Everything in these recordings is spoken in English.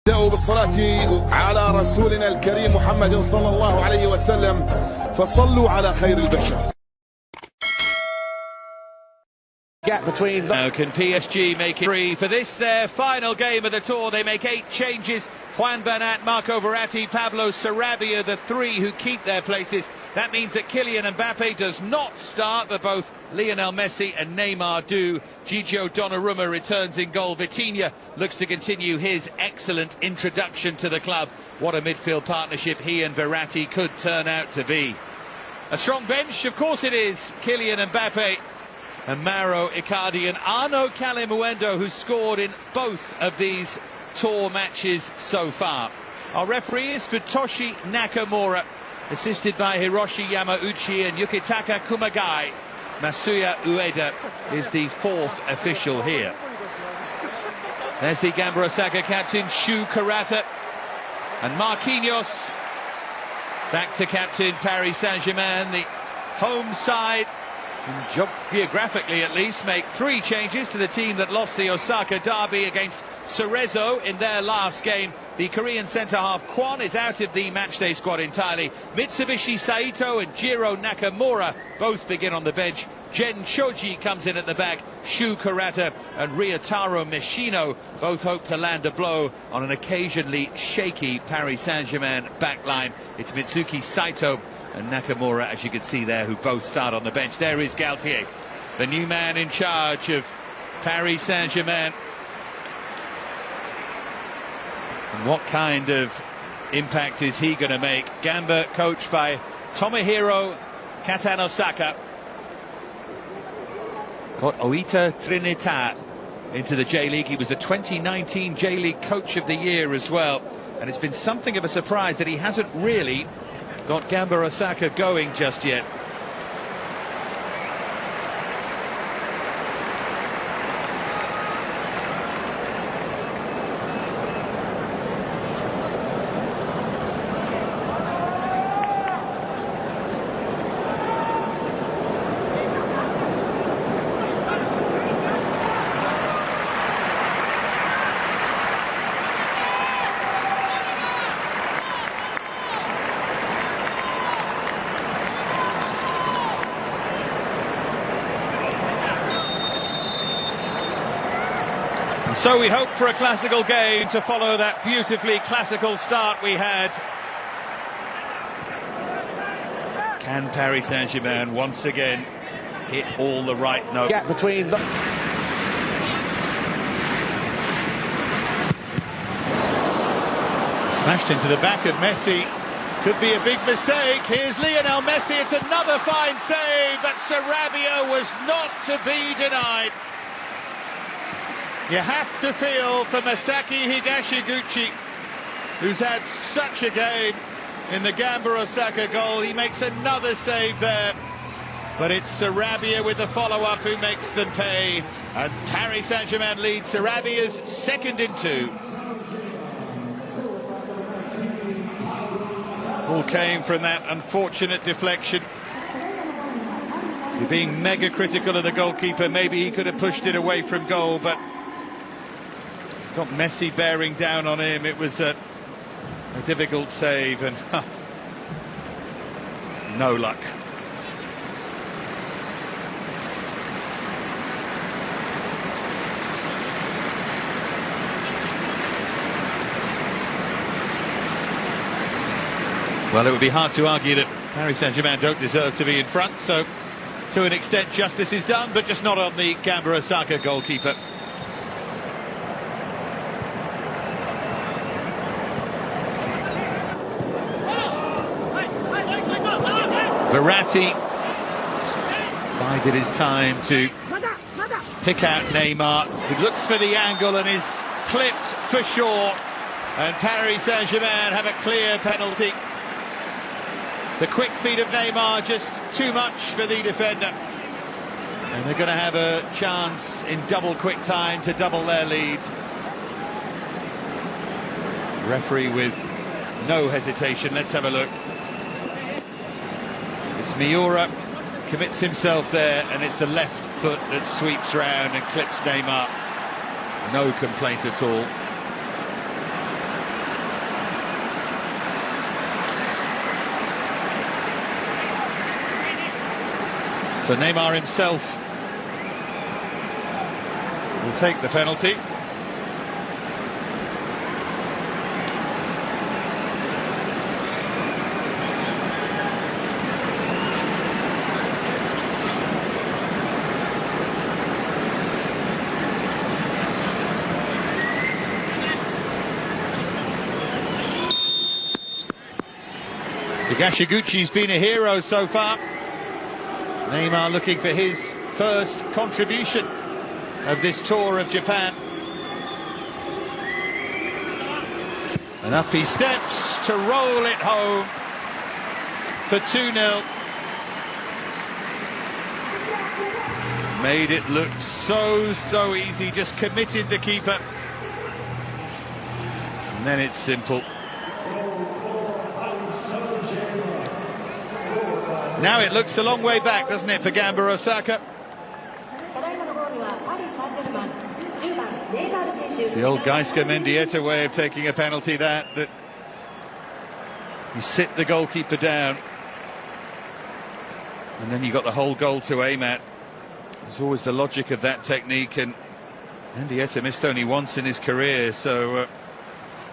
نبدأ بالصلاة على رسولنا الكريم محمد صلى الله عليه وسلم فصلوا على خير البشر. Gap between. Now can PSG make it 3 for this their final game of the tour? They make 8 changes. Juan Bernat, Marco Verratti, Pablo Sarabia, the 3 who keep their places. That means that Kylian Mbappe does not start, but both Lionel Messi and Neymar do. Gigio Donnarumma returns in goal. Vitinha looks to continue his excellent introduction to the club. What a midfield partnership he and Verratti could turn out to be. A strong bench, of course it is. Kylian Mbappe and Mauro Icardi and Arnaud Kalimuendo, who scored in both of these tour matches so far. Our referee is Futoshi Nakamura, assisted by Hiroshi Yamauchi and Yukitaka Kumagai. Masuya Ueda is the 4th official here. There's the Gamba Osaka captain Shu Kurata, and Marquinhos back to captain Paris Saint-Germain. The home side, geographically at least, make 3 changes to the team that lost the Osaka derby against Cerezo in their last game. The Korean centre-half Kwon is out of the matchday squad entirely. Mitsubishi Saito and Jiro Nakamura both begin on the bench. Gen Shoji comes in at the back. Shu Kurata and Ryotaro Mishino both hope to land a blow on an occasionally shaky Paris Saint-Germain backline. It's Mitsuki Saito and Nakamura, as you can see there, who both start on the bench. There is Galtier, the new man in charge of Paris Saint-Germain. And what kind of impact is he going to make? Gamba coached by Tomohiro Katanosaka. Got Oita Trinita into the J-League. He was the 2019 J-League Coach of the Year as well. And it's been something of a surprise that he hasn't really got Gamba Osaka going just yet. So we hope for a classical game to follow that beautifully classical start we had. Can Paris Saint-Germain once again hit all the right notes? Gap between them. Smashed into the back of Messi. Could be a big mistake. Here's Lionel Messi. It's another fine save, but Sarabia was not to be denied. You have to feel for Masaki Higashiguchi, who's had such a game in the Gamba Osaka goal. He makes another save there, but it's Sarabia with the follow-up who makes them pay, and Paris Saint-Germain leads. Sarabia's second in 2. All came from that unfortunate deflection. You're being mega critical of the goalkeeper. Maybe he could have pushed it away from goal, but got Messi bearing down on him. It was a difficult save, and no luck. Well, it would be hard to argue that Paris Saint-Germain don't deserve to be in front, so to an extent justice is done, but just not on the Gamba Osaka goalkeeper. Verratti bided his time to pick out Neymar, who looks for the angle and is clipped for sure, and Paris Saint-Germain have a clear penalty. The quick feet of Neymar just too much for the defender, and they're going to have a chance in double quick time to double their lead. Referee with no hesitation. Let's have a look. It's Miura, commits himself there, and it's the left foot that sweeps round and clips Neymar. No complaint at all. So Neymar himself will take the penalty. Higashiguchi's been a hero so far. Neymar looking for his first contribution of this tour of Japan. And up he steps to roll it home for 2-0. Made it look so easy, just committed the keeper. And then it's simple. Now it looks a long way back, doesn't it, for Gamboa Osaka? It's the old Mendieta way of taking a penalty, that you sit the goalkeeper down and then you got the whole goal to aim at. There's always the logic of that technique, and Mendieta missed only once in his career, so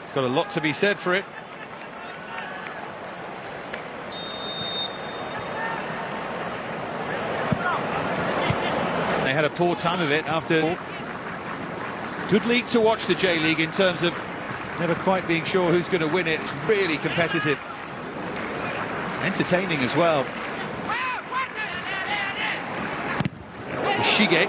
it's got a lot to be said for it. They had a poor time of it after. Good league to watch, the J-League, in terms of never quite being sure who's going to win it. It's really competitive, entertaining as well. Shige.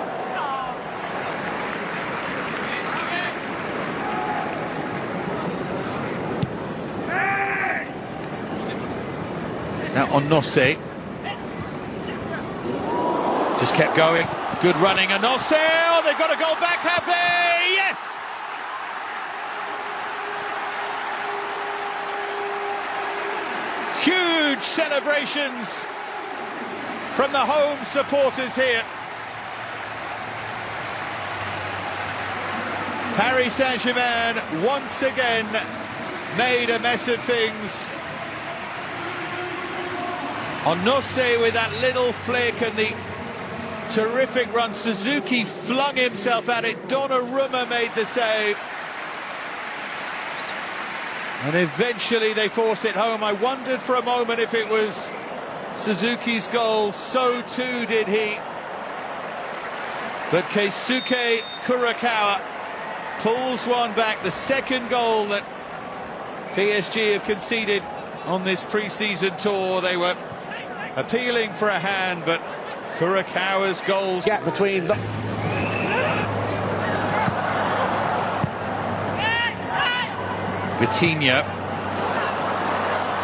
Now Onose just kept going. Good running, Onose. Oh, they've got a goal back, have they? Yes! Huge celebrations from the home supporters here. Paris Saint-Germain once again made a mess of things. Onose with that little flick and the terrific run. Suzuki flung himself at it. Donnarumma made the save. And eventually they force it home. I wondered for a moment if it was Suzuki's goal. So too did he. But Keisuke Kurakawa pulls one back. The second goal that PSG have conceded on this pre-season tour. They were appealing for a hand, but Kurakawa's goal. Gap between them. Vitinha.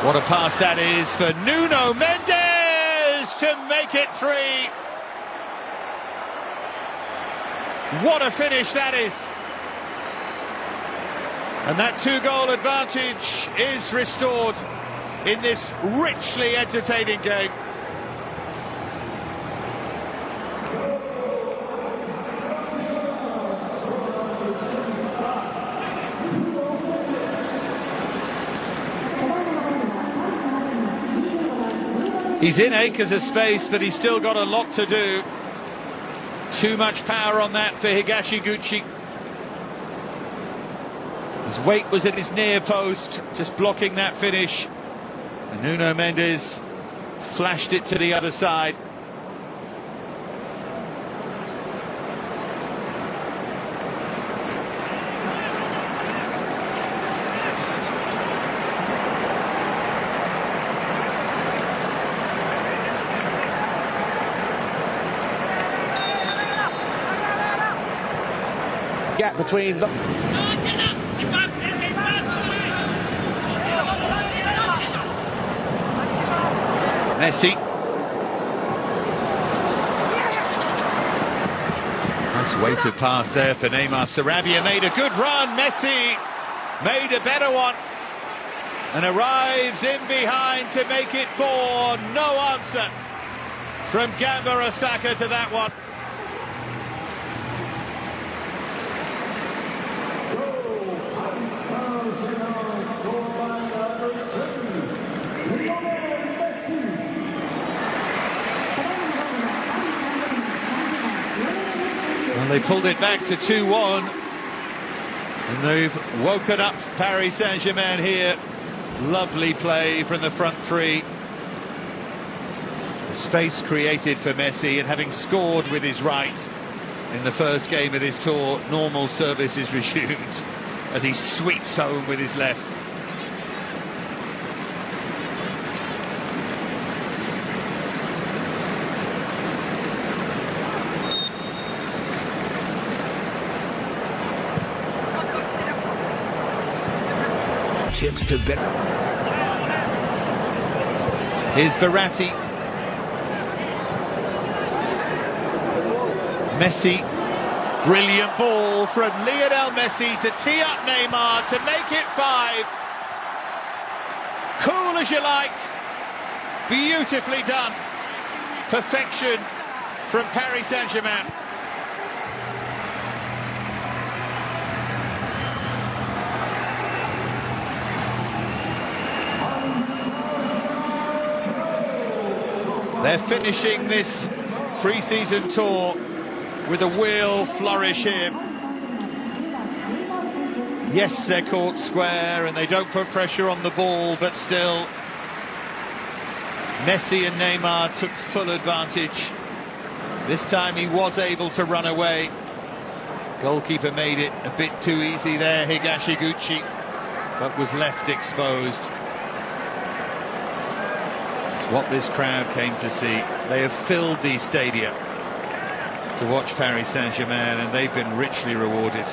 What a pass that is for Nuno Mendes to make it 3. What a finish that is. And that 2-goal advantage is restored in this richly entertaining game. He's in acres of space, but he's still got a lot to do. Too much power on that for Higashiguchi. His weight was at his near post, just blocking that finish. And Nuno Mendes flashed it to the other side. Gap between them. Messi. Nice weighted pass there for Neymar. Sarabia made a good run. Messi made a better one and arrives in behind to make it 4. No answer from Gamboa Osaka to that one. Well, they pulled it back to 2-1, and they've woken up Paris Saint-Germain here. Lovely play from the front three. The space created for Messi, and having scored with his right in the first game of this tour, normal service is resumed as he sweeps home with his left. Tips to bet. Here's Verratti. Messi. Brilliant ball from Lionel Messi to tee up Neymar to make it 5. Cool as you like. Beautifully done. Perfection from Paris Saint-Germain. They're finishing this pre-season tour with a real flourish here. Yes, they're caught square and they don't put pressure on the ball, but still Messi and Neymar took full advantage. This time he was able to run away. Goalkeeper made it a bit too easy there, Higashiguchi, but was left exposed. What this crowd came to see. They have filled these stadia to watch Paris Saint-Germain, and they've been richly rewarded.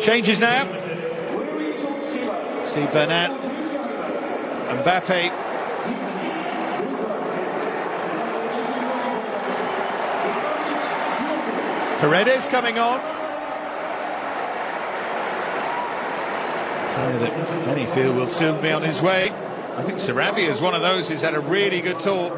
Changes now. See Bernat, Mbappe. Paredes coming on. Tell you that many feel will soon be on his way. I think Sarabia is one of those who's had a really good tour.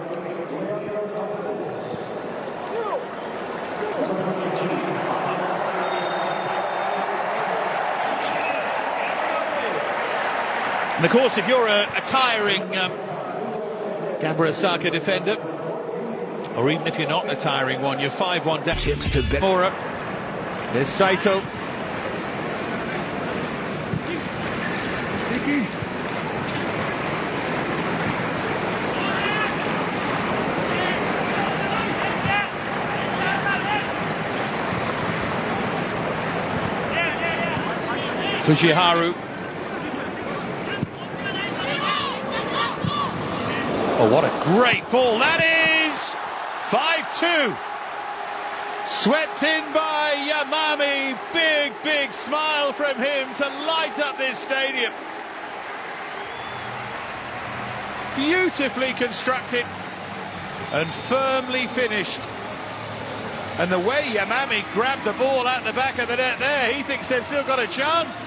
And of course, if you're a tiring Osaka defender, or even if you're not a tiring one, you're 5-1 down. Tips to bet. Mora. There's Saito. Fujiharu. Oh, what a great ball that is! 5-2. Swept in by Yamami. Big smile from him to light up this stadium. Beautifully constructed and firmly finished. And the way Yamami grabbed the ball out the back of the net there, he thinks they've still got a chance.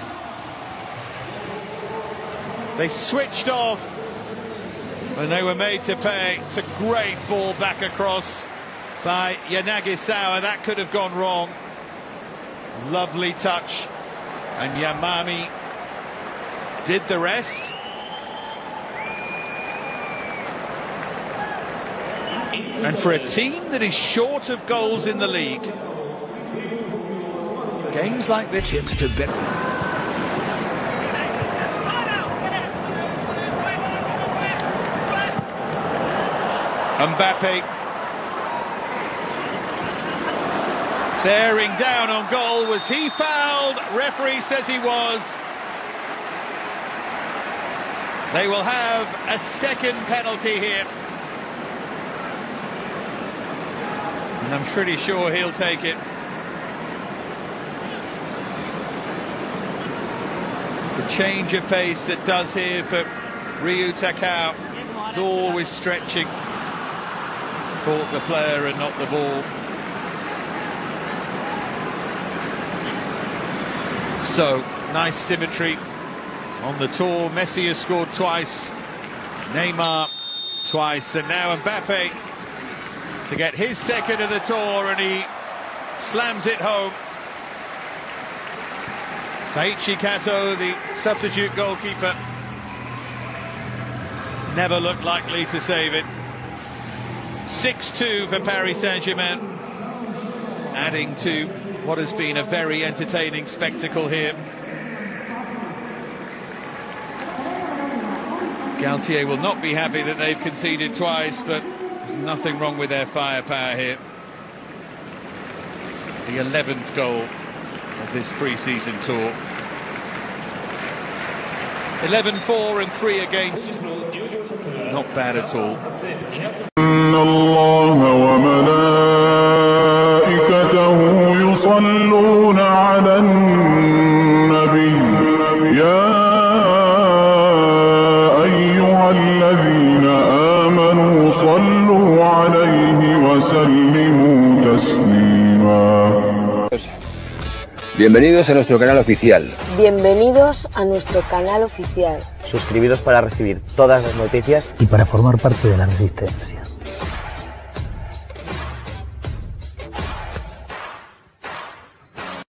They switched off and they were made to pay. It's a great ball back across by Yanagisawa. That could have gone wrong. Lovely touch. And Yamami did the rest. And for a team that is short of goals in the league, games like this... Tips to bet. Mbappe bearing down on goal. Was he fouled? Referee says he was. They will have a second penalty here, and I'm pretty sure he'll take it. It's the change of pace that does here for Ryu Takao. It's always stretching. Caught the player and not the ball. So, nice symmetry on the tour. Messi has scored twice, Neymar twice, and now Mbappe to get his second of the tour, and he slams it home. Taichi Kato, the substitute goalkeeper, never looked likely to save it. 6-2 for Paris Saint-Germain, adding to what has been a very entertaining spectacle here. Galtier will not be happy that they've conceded twice, but there's nothing wrong with their firepower here. The 11th goal of this pre-season tour. 11-4 and 3 against. Not bad at all. الله وملائكته يصلون على النبي يا أيها الذين آمنوا صلوا عليه وسلموا تسليما. Bienvenidos a nuestro canal oficial. Bienvenidos a nuestro canal oficial. Suscribiros para recibir todas las noticias y para formar parte de la resistencia.